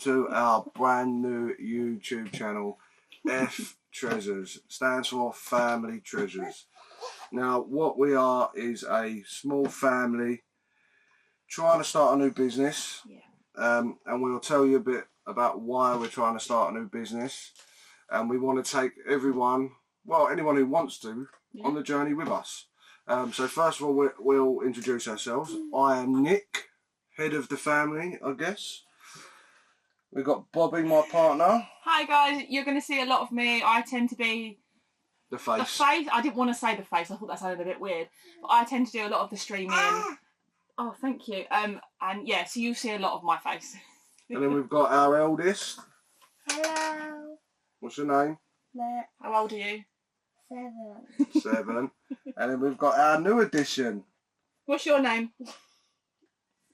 to our brand new YouTube channel, FTreasures. Stands for Family Treasures. Now, what we are is a small family trying to start a new business. And we'll tell you a bit about why we're trying to start a new business. And we want to take everyone, well, anyone who wants to, on the journey with us. So first of all, we'll introduce ourselves. I am Nick, head of the family, I guess. We've got Bobby, my partner. Hi guys, you're going to see a lot of me. I tend to be the face. The face. I didn't want to say the face. I thought that sounded a bit weird. But I tend to do a lot of the streaming. Oh, thank you. And yeah, so you'll see a lot of my face. And then we've got our eldest. Hello. What's your name? How old are you? 7. 7. And then we've got our new addition. What's your name?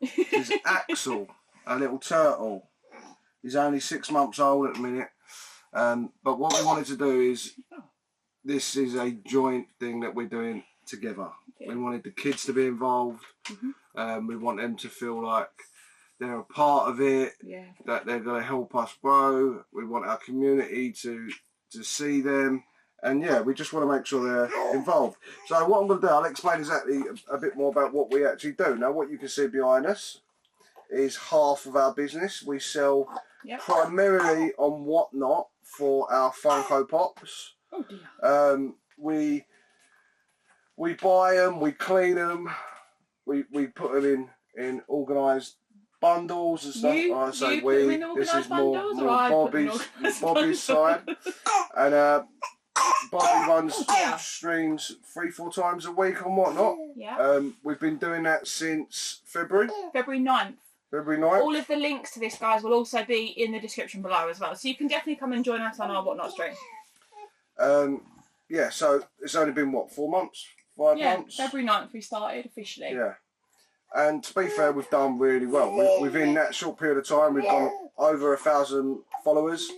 It's Axel, a little turtle. He's only 6 months old at the minute. But what we wanted to do is, this is a joint thing that we're doing together. We wanted the kids to be involved. We want them to feel like they're a part of it, that they're going to help us grow. We want our community to see them. And yeah, we just want to make sure they're involved. So what I'm going to do, I'll explain exactly a bit more about what we actually do. Now, what you can see behind us is half of our business. We sell primarily on Whatnot for our Funko Pops. Oh dear. We buy them, we clean them, we put them in organised bundles and stuff. I say we. This is more Bobby's side. And Bobby runs streams 3-4 times a week on Whatnot. We've been doing that since February. February 9th. February 9th. All of the links to this, guys, will also be in the description below as well. So you can definitely come and join us on our Whatnot stream. Yeah, so it's only been, what, 4 months? 5 months? Yeah, February 9th we started officially. Yeah. And to be fair, we've done really well. Within that short period of time, we've got over 1,000 followers,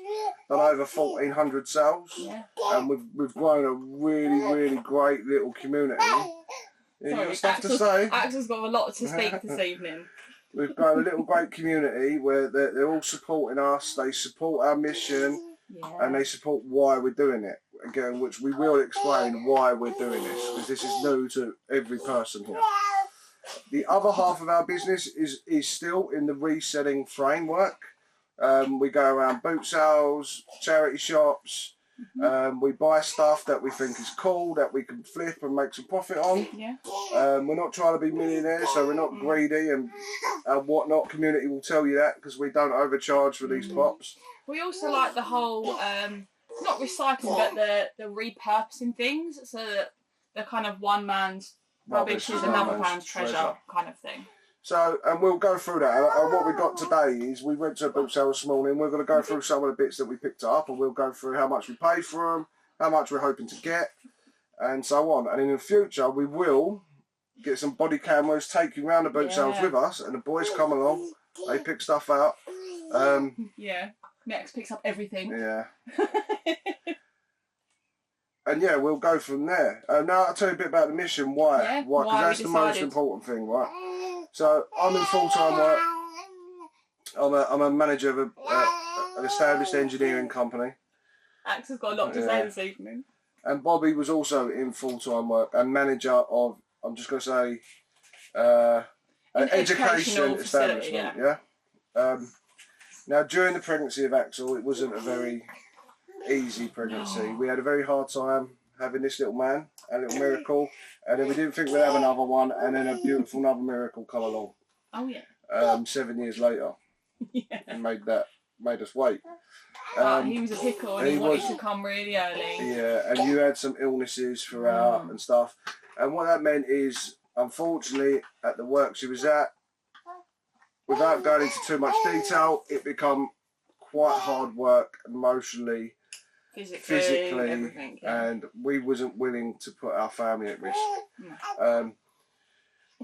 done over 1,400 sales, and we've grown a really great little community. Sorry, got stuff to say. Axel's got a lot to speak this evening. We've grown a little great community where they're all supporting us. They support our mission, and they support why we're doing it. Again, which we will explain why we're doing this, because this is new to every person here. The other half of our business is still in the reselling framework. We go around boot sales, charity shops. We buy stuff that we think is cool, that we can flip and make some profit on. We're not trying to be millionaires, so we're not greedy, and our Whatnot community will tell you that, because we don't overcharge for these pops. We also like the whole, not recycling, but the repurposing things, so that the kind of one man's rubbish is another man's treasure kind of thing. So, and we'll go through that. And what we got today is, we went to a boot sale this morning. We're going to go through some of the bits that we picked up, and we'll go through how much we paid for them, how much we're hoping to get, and so on. And in the future, we will get some body cameras, take you around the boot sales with us, and the boys come along, they pick stuff out. Next picks up everything. And yeah, we'll go from there. Now I'll tell you a bit about the mission. Why? Because that's the most important thing, right? So I'm in full-time work. I'm a manager of an established engineering company. Axel's got a lot to say this evening. And Bobby was also in full-time work and manager of, I'm just going to say, an education establishment. Now, during the pregnancy of Axel, it wasn't a very easy pregnancy. We had a very hard time having this little man, a little miracle, and then we didn't think we'd have another one, and then a beautiful another miracle come along. Oh yeah. 7 years later, and made us wait. He was a pickle, and he wanted to come really early. Yeah, and you had some illnesses throughout and stuff, and what that meant is, unfortunately, at the work she was at, without going into too much detail, it became quite hard work emotionally, physically, everything, and we wasn't willing to put our family at risk.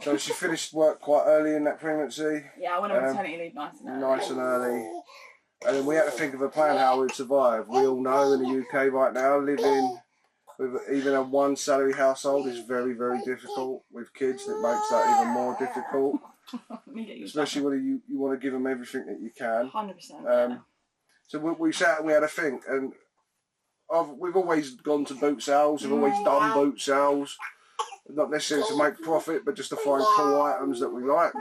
So she finished work quite early in that pregnancy. Yeah, I went on maternity leave nice and early. And then we had to think of a plan how we'd survive. We all know in the UK right now, living With even a one salary household is very, very difficult. With kids, that makes that even more difficult. Especially when you want to give them everything that you can. 100%. So we sat and we had a think, and we've always gone to boot sales. We've always done boot sales, not necessarily to make profit, but just to find cool items that we like,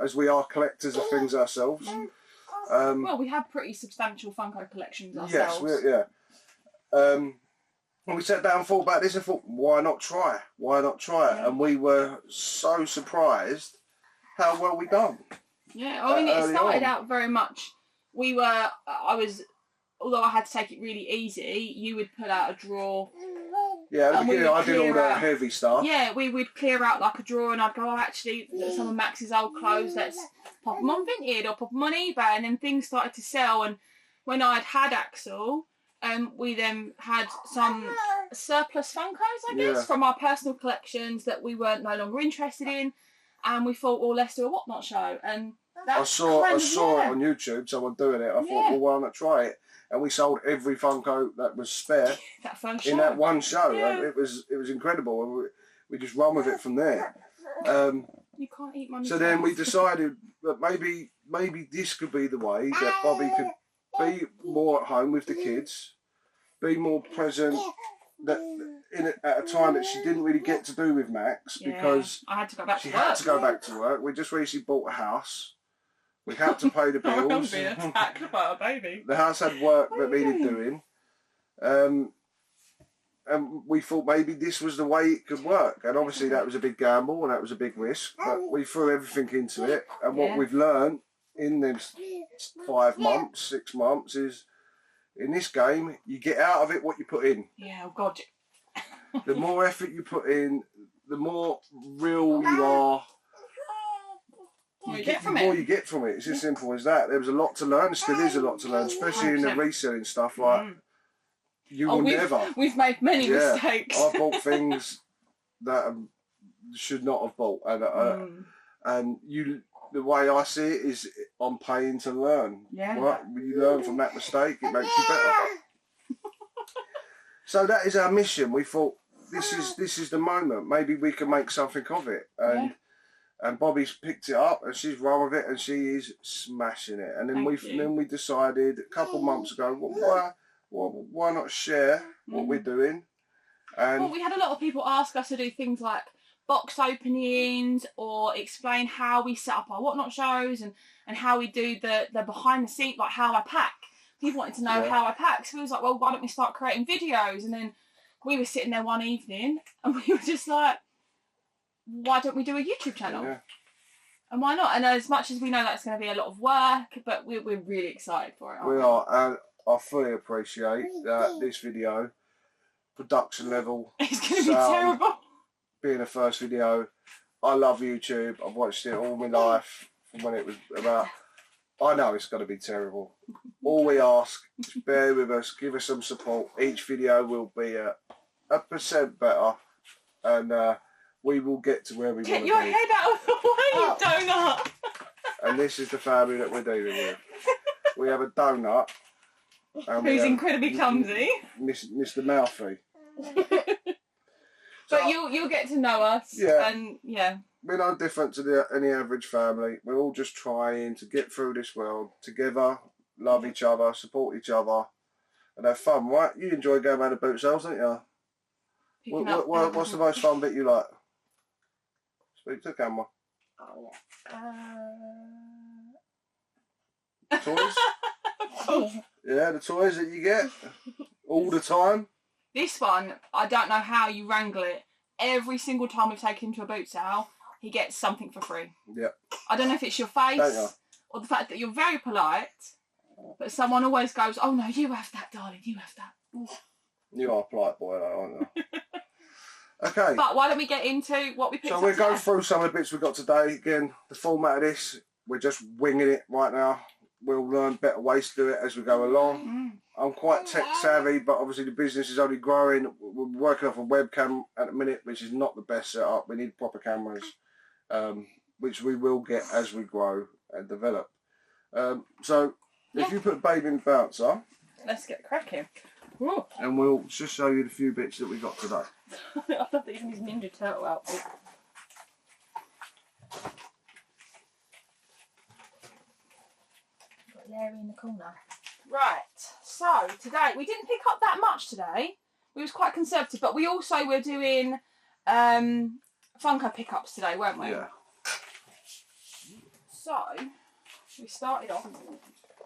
as we are collectors of things ourselves. Well, we have pretty substantial Funko collections ourselves. Yes, and we sat down and thought about this and thought, why not try? Why not try it? Yeah. And we were so surprised how well we done. Yeah, I mean, it started out very much. Although I had to take it really easy, you would put out a drawer. Yeah, at the beginning I did all that heavy stuff. Yeah, we would clear out like a drawer and I'd go, oh, actually, some of Max's old clothes, let's pop them on Vinted or pop them on eBay. And then things started to sell. And when I'd had Axel, we then had some surplus Funkos, I guess, from our personal collections that we weren't no longer interested in. And we thought, well, let's do a Whatnot show. And I saw it on YouTube, someone doing it. I thought, well, why not try it? And we sold every Funko that was spare in that one show. Yeah. It was incredible. And we just run with it from there. You can't eat money. So then we decided that maybe this could be the way that Bobby could be more at home with the kids, be more present at a time that she didn't really get to do with Max because I had to go back she had to go back to work. We just recently bought a house. We had to pay the bills. Being attacked by a baby. The house had work that needed doing. And we thought maybe this was the way it could work. And obviously that was a big gamble and that was a big risk. But we threw everything into it. And what we've learned in these 5 months, 6 months is, in this game, you get out of it what you put in. Yeah, oh God. The more effort you put in, the more real you are. The more you get from it. It's as simple as that. There was a lot to learn. Still is a lot to learn, especially in the reselling stuff. Like we've made many mistakes. I've bought things that I should not have bought, and the way I see it is, I'm paying to learn. Yeah. Right? When you learn from that mistake, it makes you better. So that is our mission. We thought this is the moment. Maybe we can make something of it, and Bobby's picked it up and she's run with it and she is smashing it. And then we decided a couple months ago, why not share what we're doing? And we had a lot of people ask us to do things like box openings or explain how we set up our Whatnot shows and how we do the behind the scenes, like how I pack. People wanted to know how I pack. So we was like, well, why don't we start creating videos? And then we were sitting there one evening and we were just like, why don't we do a YouTube channel? Yeah. And why not? And as much as we know that's going to be a lot of work, but we're really excited for it. We are, and I fully appreciate that this video, production level, it's going to be terrible. Being the first video, I love YouTube. I've watched it all my life from when it was about. I know it's going to be terrible. All we ask is bear with us, give us some support. Each video will be a % better, and we will get to where we want to be. Get your head out of the way, you donut! And this is the family that we're dealing with. We have a donut. Who's incredibly clumsy. Mr. Mouthy. But you'll get to know us. Yeah. And we're no different to any average family. We're all just trying to get through this world together, love each other, support each other, and have fun, right? You enjoy going around the boot sales, don't you? What's the most fun bit you like? Speak to the camera. Toys? Yeah, the toys that you get all the time. This one, I don't know how you wrangle it. Every single time we've taken him to a boot sale, he gets something for free. Yeah. I don't know if it's your face or the fact that you're very polite, but someone always goes, oh no, you have that, darling, you have that. You are a polite boy, though, aren't you? Okay. But why don't we get into what we picked up? So we'll go through some of the bits we've got today. Again, the format of this, we're just winging it right now. We'll learn better ways to do it as we go along. I'm quite tech savvy, but obviously the business is only growing. We're working off a webcam at the minute, which is not the best setup. We need proper cameras, which we will get as we grow and develop. So if you put baby in the bouncer. Let's get cracking. Ooh. and we'll just show you the few bits that we got today. I love that he's in his Ninja Turtle outfit. Got Larry in the corner. Right, so today, we didn't pick up that much today. We was quite conservative, but we also were doing Funko pickups today, weren't we? Yeah. So, we started off.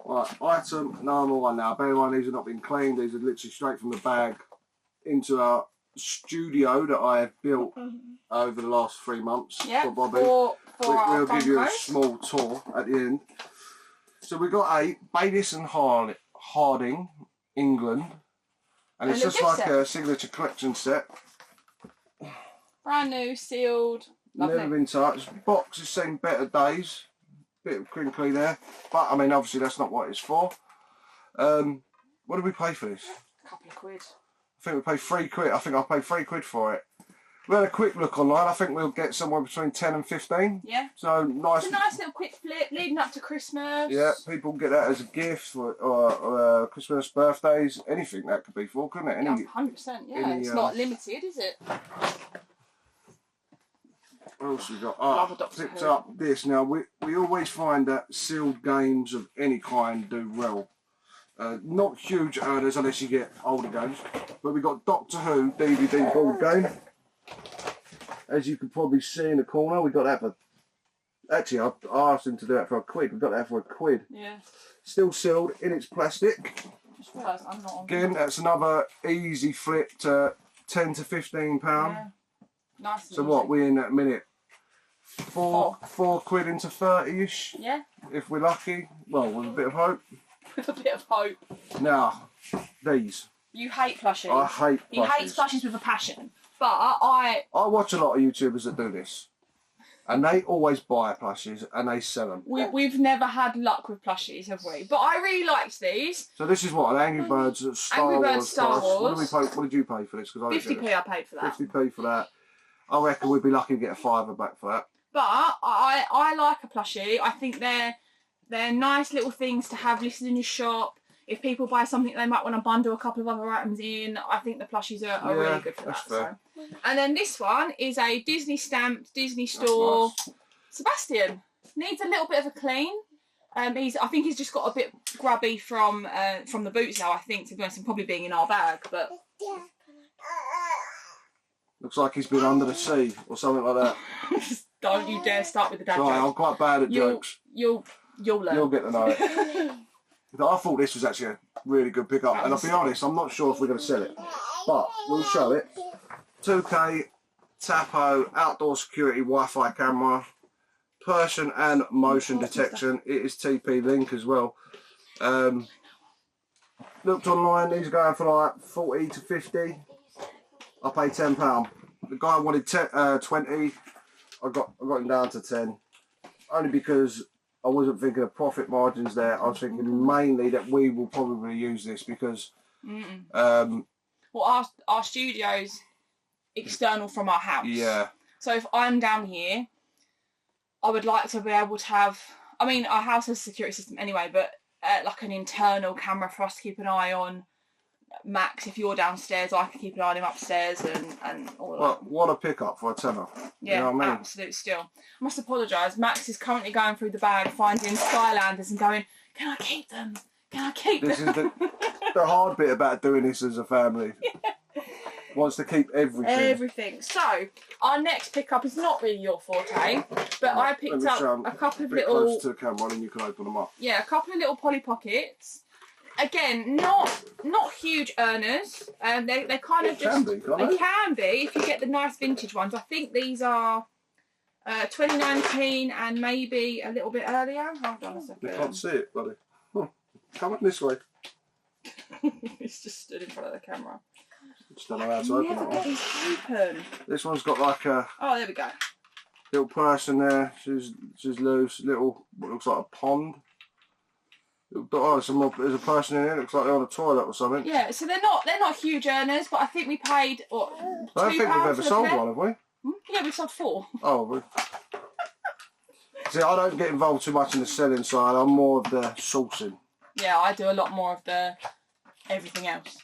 Right, item number one now. Bear in mind, these have not been cleaned. These are literally straight from the bag into our studio that I have built over the last 3 months Yeah, for Bobby. We'll give you a Funkos. small tour at the end. So we got a Bayliss and Harding, England, and it's And a just gift like set. a signature collection set. Brand new, sealed. Lovely. Never been touched. Box has seen better days. Bit of crinkly there, but I mean, obviously that's not what it's for. What did we pay for this? A couple of quid. I think we paid £3. I think I paid £3 for it. We had a quick look online. I think we'll get somewhere between 10 and 15. Yeah. So nice. It's a nice little quick flip leading up to Christmas. Yeah, people can get that as a gift or Christmas, birthdays, anything that could be for, couldn't it? Yeah, 100%. Yeah, it's not limited, is it? What else we got? Love a Doctor Picked Who. up this. Now, we always find that sealed games of any kind do well. Not huge earners unless you get older games. But we got Doctor Who DVD board game. As you can probably see in the corner, we got that for... Actually, I asked him to do that for £1. We got that for £1. Yeah. Still sealed in its plastic. Just realised I'm not on. Again, that's another easy flip to £10 to £15. Yeah. Nice. and So what, easy. we in that minute? Four quid into 30-ish, Yeah. if we're lucky. Well, with a bit of hope. With a bit of hope. Now, these. You hate plushies. I hate He hates plushies. plushies with a passion. But I I watch a lot of YouTubers that do this. And they always buy plushies and they sell them. we've never had luck with plushies, have we? But I really liked these. So this is what, an Angry Birds Star Angry Birds Wars Star plush. Wars. What did you pay for this? 'Cause I didn't get 50p I paid for that. 50p for that. I reckon we'd be lucky to get a £5 back for that. But I like a plushie. I think they're nice little things to have listed in your shop. If people buy something, they might want to bundle a couple of other items in. I think the plushies are really good for that. that's fair. So. And then this one is a Disney stamped Disney store. Nice. Sebastian needs a little bit of a clean. I think he's just got a bit grubby from the boots now. I think, to be honest, and probably being in our bag, but. Looks like he's been under the sea or something like that. Don't you dare start with the dad Sorry, I'm joke. quite bad at jokes. You'll learn. You'll get to know it. I thought this was actually a really good pickup, and I'll be honest, I'm not sure if we're going to sell it, but we'll show it. 2K Tapo outdoor security Wi-Fi camera, Persian and motion detection. It is TP Link as well. Looked online, these are going for like 40 to 50. I paid £10. The guy wanted 20. I got him down to 10, only because I wasn't thinking of profit margins there. I was thinking mainly that we will probably use this because well, our studio's external from our house. yeah. So if I'm down here, I would like to be able to have. I mean, our house has a security system anyway, but like an internal camera for us to keep an eye on. Max, if you're downstairs, I can keep an eye on him upstairs and all of Well, that. what a pickup for a tenner. Yeah, you know what I mean? absolute still. I must apologise. Max is currently going through the bag, finding Skylanders and going, can I keep them? Can I keep This them? is the hard bit about doing this as a family. Wants to keep everything. Everything. So, our next pickup is not really your forte, but I Let picked me up show 'em a couple of bit little... closer to the camera, and you can open them up. Yeah, a couple of little Polly Pockets. Again, not huge earners. They kind of just... They can be if you get the nice vintage ones. I think these are 2019 and maybe a little bit earlier. Hold on a second. You can't see it, buddy. Come on this way. It's just stood in front of the camera. Just don't know how to open Never it. get these open. This one's got like a Oh, there we go. little person there. She's loose. Little, what looks like a pond. Oh, there's a person in here. Looks like they're on a toilet or something. Yeah, so they're not huge earners, but I think we paid what, £2 I don't think we've for ever the sold pair? one, have we? Yeah, we've sold 4. Oh, see, I don't get involved too much in the selling side. I'm more of the sourcing. Yeah, I do a lot more of the everything else.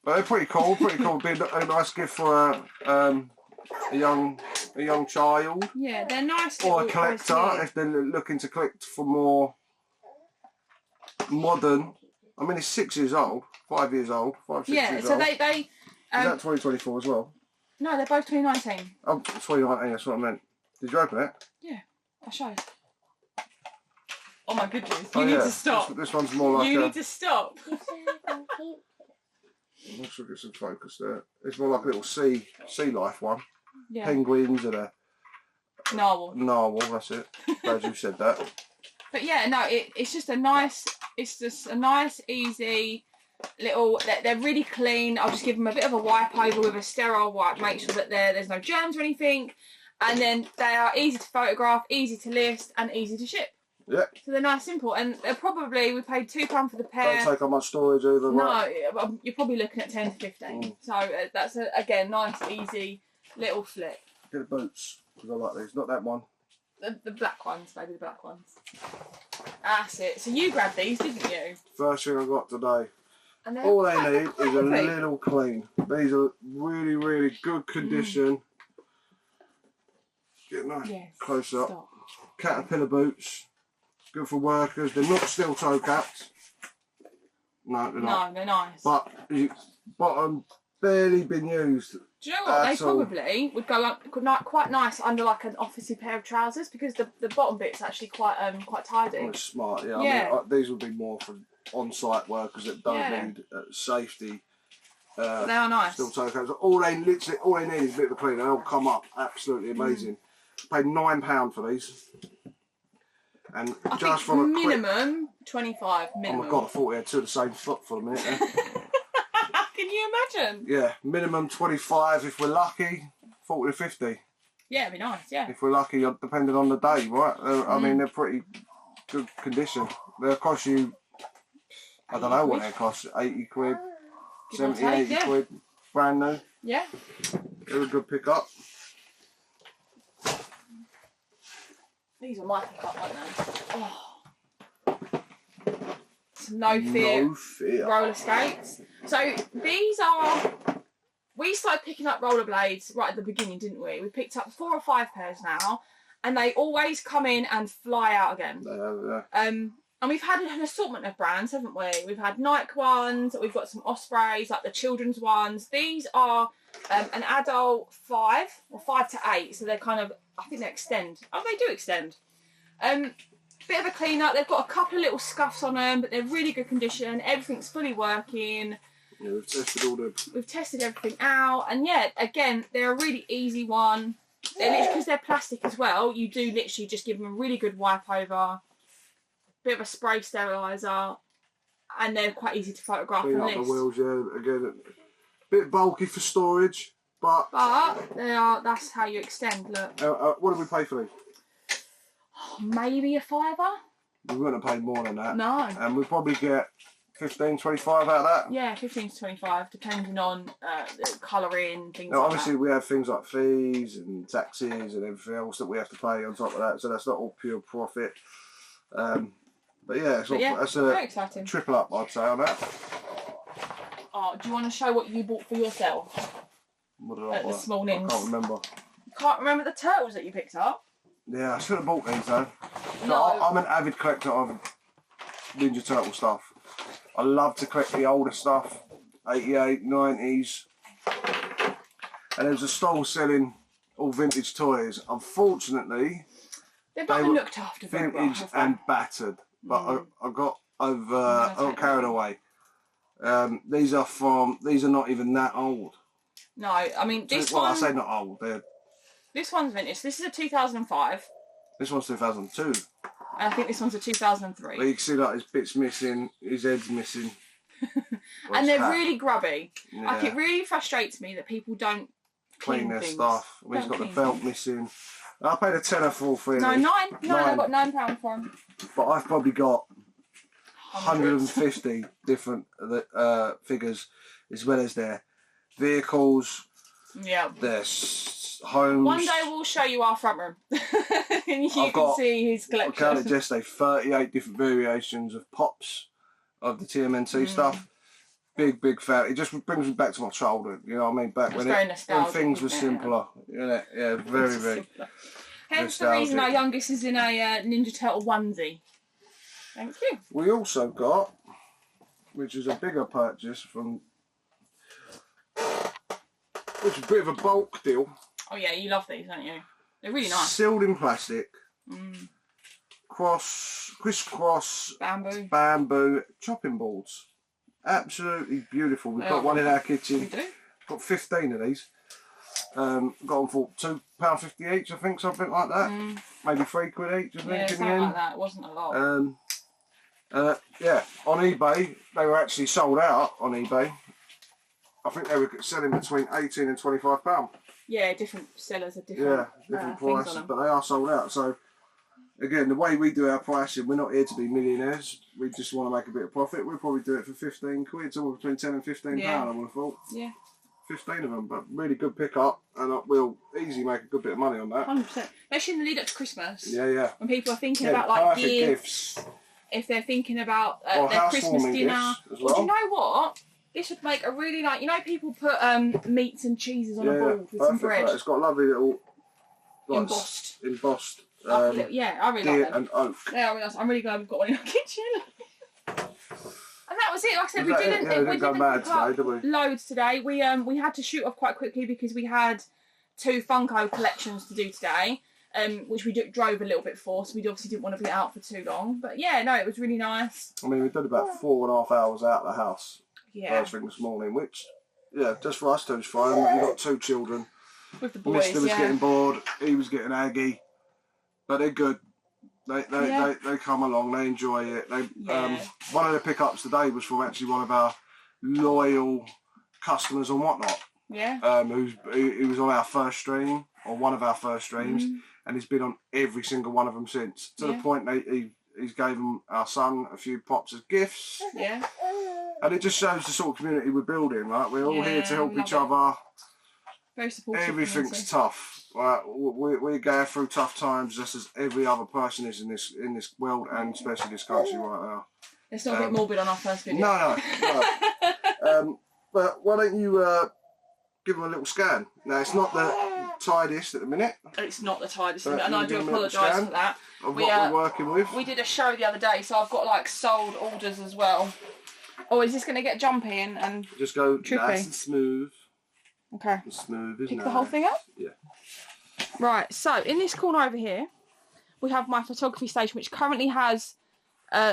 But they're pretty cool. Pretty cool. Be a nice gift for a young child. Yeah, they're nice. Or a collector if they're looking to collect for more modern. I mean, it's 6 years old, 5 years old, 5, 6 years old. Yeah, so they. Is that 2024 as well? No, they're both 2019. Oh, 2019. That's what I meant. Did you open it? Yeah, I'll show you. Oh my goodness! You need to stop. This one's more like. You need to stop. I'm not sure if it's in focus there. It's more like a little sea life one. Yeah. Penguins and a Narwhal. narwhal. That's it. Glad you said that. But yeah, no, it's just a nice. It's just a nice, easy little. They're really clean. I'll just give them a bit of a wipe over with a sterile wipe. Make sure that there's no germs or anything, and then they are easy to photograph, easy to list, and easy to ship. Yeah. So they're nice, simple, and they're probably, we paid £2 for the pair. Don't take up much storage either. No, right? you're probably looking at 10 to 15. So that's again nice, easy little flip. Get the boots because I like these. Not that one. The black ones, maybe the black ones. That's it. So you grabbed these, didn't you? First thing I got today. And All they need is a little clean. These are really, really good condition. Get nice close up. Stop. Caterpillar boots. Good for workers. They're not steel toe caps. No, they're not. No, they're nice. But barely been used. Do you know what? They That's all. probably would go up quite nice under like an officey pair of trousers because the bottom bit's actually quite tidy. Oh, it's smart, yeah. Yeah. I mean, these would be more for on-site workers that don't need safety. But they are nice. Steel toe caps. All they need is a bit of a clean. They'll come up absolutely amazing. Paid £9 for these. And I just think from a minimum 25 minimum. Oh my god, I thought we had two of the same foot for a minute. Can you imagine? Yeah, minimum 25 if we're lucky, 40 to 50 Yeah, it'd be nice, yeah. if we're lucky, depending on the day, right? I mean, they're pretty good condition. They'll cost you, I don't know what they cost, 80 quid, 70, 80 quid, brand new. Yeah. They're a good pick-up. These are my pick-up right now. Oh. Some no fear roller skates. So these are, we started picking up rollerblades right at the beginning, didn't we? We picked up 4 or 5 pairs now, and they always come in and fly out again. And we've had an assortment of brands, haven't we? We've had Nike ones, we've got some Ospreys, like the children's ones. These are an adult 5 or 5 to 8, so they're kind of, I think they extend. Oh, they do extend. Bit of a clean up. They've got a couple of little scuffs on them, but they're really good condition. Everything's fully working. Yeah, we've tested all the. We've tested everything out, and yeah, again, they're a really easy one. Because they're plastic as well. You do literally just give them a really good wipe over, bit of a spray steriliser, and they're quite easy to photograph Clean and up list. the wheels, yeah. Again, a bit bulky for storage, but they are. That's how you extend. Look. What did we pay for these? Maybe a £5. We wouldn't have paid more than that. No. And we'd probably get 15, 25 out of that. Yeah, 15 to 25, depending on the colouring, things Now, like obviously, that. we have things like fees and taxes and everything else that we have to pay on top of that, so that's not all pure profit. But yeah, that's very a exciting. triple up, I'd say, on that. Oh, do you want to show what you bought for yourself What did I at buy? this morning? I can't remember. You can't remember the turtles that you picked up? Yeah, I should have bought these though. No. I'm an avid collector of Ninja Turtle stuff. I love to collect the older stuff, 88, 90s. And there's a stall selling all vintage toys. Unfortunately, They've not been looked after very well, vintage have they? and battered. But I got I got carried away. These are not even that old. No, I mean this Well, one. I say not old. This one's vintage. This is a 2005, This one's 2002. and I think this one's a 2003. But you can see like his bits missing, his head's missing. And they're really grubby. Yeah. Like it really frustrates me that people don't clean their things. stuff. I mean, he's got the Don't belt clean missing. I paid a tenner for No, these. nine. I got Nine. £9 for them. But I've probably got Hundreds. 150 different figures, as well as their vehicles, Yeah. their homes. One day we'll show you our front room, and you can see his I counted collection. yesterday 38 different variations of pops of the TMNT stuff. big fan. It just brings me back to my childhood. You know what I mean? Back when things were simpler. Yeah, very. Hence the reason our youngest is in a Ninja Turtle onesie. Thank you. We also got, which is a bigger purchase from, which is a bit of a bulk deal. Oh yeah, you love these, don't you? They're really nice. Sealed in plastic. Crisscross bamboo chopping boards. Absolutely beautiful. We've got one in our kitchen. We do. Got 15 of these. Got them for £2.50 each, I think, something like that. Maybe £3 each, I think. Yeah, something like that. It wasn't a lot. Yeah, on eBay, they were actually sold out on eBay. I think they were selling between £18 and £25. Yeah, different sellers are different. Yeah, different prices, but they are sold out. So, again, the way we do our pricing, we're not here to be millionaires. We just want to make a bit of profit. We'll probably do it for 15 quid, somewhere between 10 and 15 pound, I would have thought. Yeah. 15 of them, but really good pickup, and we'll easily make a good bit of money on that. 100%. Especially in the lead up to Christmas. Yeah. When people are thinking about like gifts. If they're thinking about their Christmas dinner. Well, do you know what? This would make a really nice. You know, people put meats and cheeses on a board with some bread. It's got a lovely little embossed. Yeah, I really like them. And oak. Yeah, I'm really glad we've got one in our kitchen. And that was it. Like I said, we didn't go mad today, did we? Loads today. We had to shoot off quite quickly because we had 2 Funko collections to do today. Which we drove a little bit for, so we obviously didn't want to be out for too long. But yeah, no, it was really nice. I mean, we did about 4.5 hours out of the house first thing this morning, which, just for us two is fine. You've got 2 children. With the boys, Mr. was getting bored, he was getting aggy, but they're good. They come along, they enjoy it. One of the pickups today was from actually one of our loyal customers and whatnot. Yeah. He was on our first stream, or one of our first streams, and he's been on every single one of them since. To the point he's gave our son a few pops as gifts. Yeah. And it just shows the sort of community we're building, right? We're all here to help each other. Very supportive. Everything's tough. Right? We go through tough times just as every other person is in this world, and especially this country right now. Let's not get morbid on our first video. No. But why don't you give them a little scan? Now, it's not the tidiest at the minute. It's not the tidiest at the minute, and I do apologise for that. Of what we're working with. We did a show the other day, so I've got like sold orders as well. Oh, is this going to get jumpy and just go trippy? Nice and smooth. Okay. Smooth, isn't it? Pick the whole thing up? Yeah. Right, so in this corner over here, we have my photography station, which currently has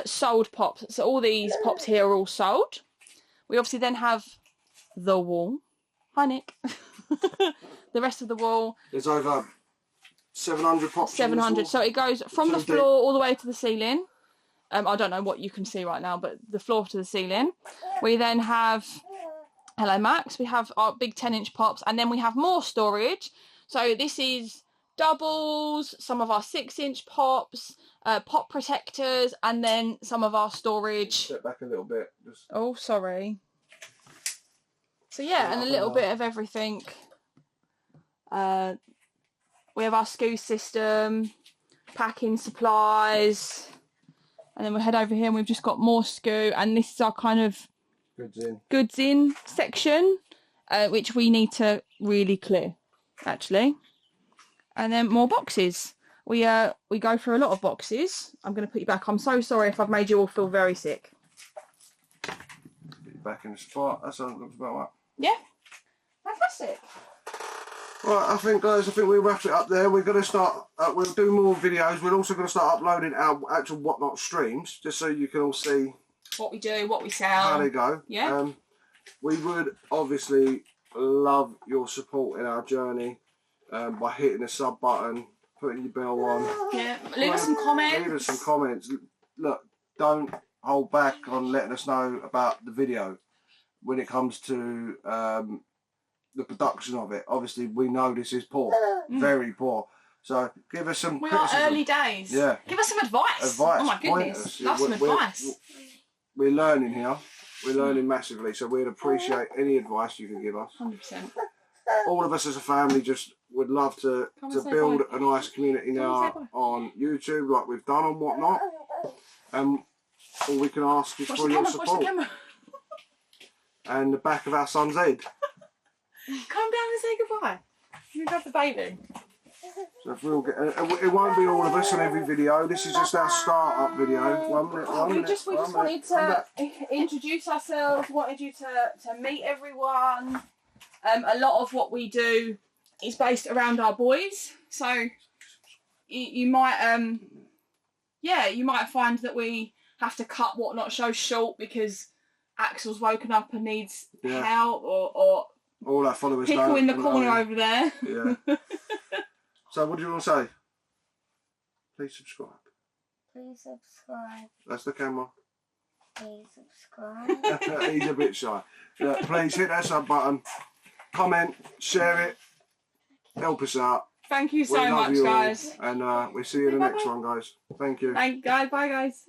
sold pops. So all these pops here are all sold. We obviously then have the wall. Hi, Nick. The rest of the wall. There's over 700 pops. 700. So it goes from the floor all the way to the ceiling. I don't know what you can see right now, but the floor to the ceiling. We then have, hello Max, we have our big 10-inch pops, and then we have more storage. So this is doubles, some of our 6-inch pops, pop protectors, and then some of our storage. Step back a little bit. Oh, sorry. So yeah, and a little bit of everything. We have our SKU system, packing supplies, and then we'll head over here and we've just got more SKU, and this is our kind of goods in section, which we need to really clear, actually. And then more boxes. We go through a lot of boxes. I'm going to put you back. I'm so sorry if I've made you all feel very sick. Put you back in the spot. That sounds about right. Yeah. Fantastic. Right, I think guys, we'll wrap it up there. We're going to start, we'll do more videos. We're also going to start uploading our actual Whatnot streams, just so you can all see what we do, what we sell, how they go. Yeah. We would obviously love your support in our journey by hitting the sub button, putting your bell on. Yeah, leave us some comments. Leave us some comments. Look, don't hold back on letting us know about the video when it comes to the production of it. Obviously, we know this is poor, very poor. So give us some criticism. We are early days. Yeah. Give us some advice. Oh my goodness. Love some advice. We're learning here. We're learning massively. So we'd appreciate any advice you can give us. 100%. All of us as a family just would love to build a nice community now on YouTube, like we've done and whatnot. All we can ask is for your support. and the back of our son's head. Come down and say goodbye. You grab the baby. So if we'll get, it won't be all of us on every video. This is just our start-up video. 1 minute. We just wanted to introduce ourselves. Wanted you to meet everyone. A lot of what we do is based around our boys. So you might you might find that we have to cut What Not Show short because Axel's woken up and needs help, or all our followers Pickle in the corner over there. Yeah. So what do you want to say? Please subscribe. Please subscribe. That's the camera. Please subscribe. He's a bit shy. Yeah, please hit that sub button, comment, share it, help us out. Thank you so much, guys. And we'll see you in the next one, guys. Thank you. Bye, guys.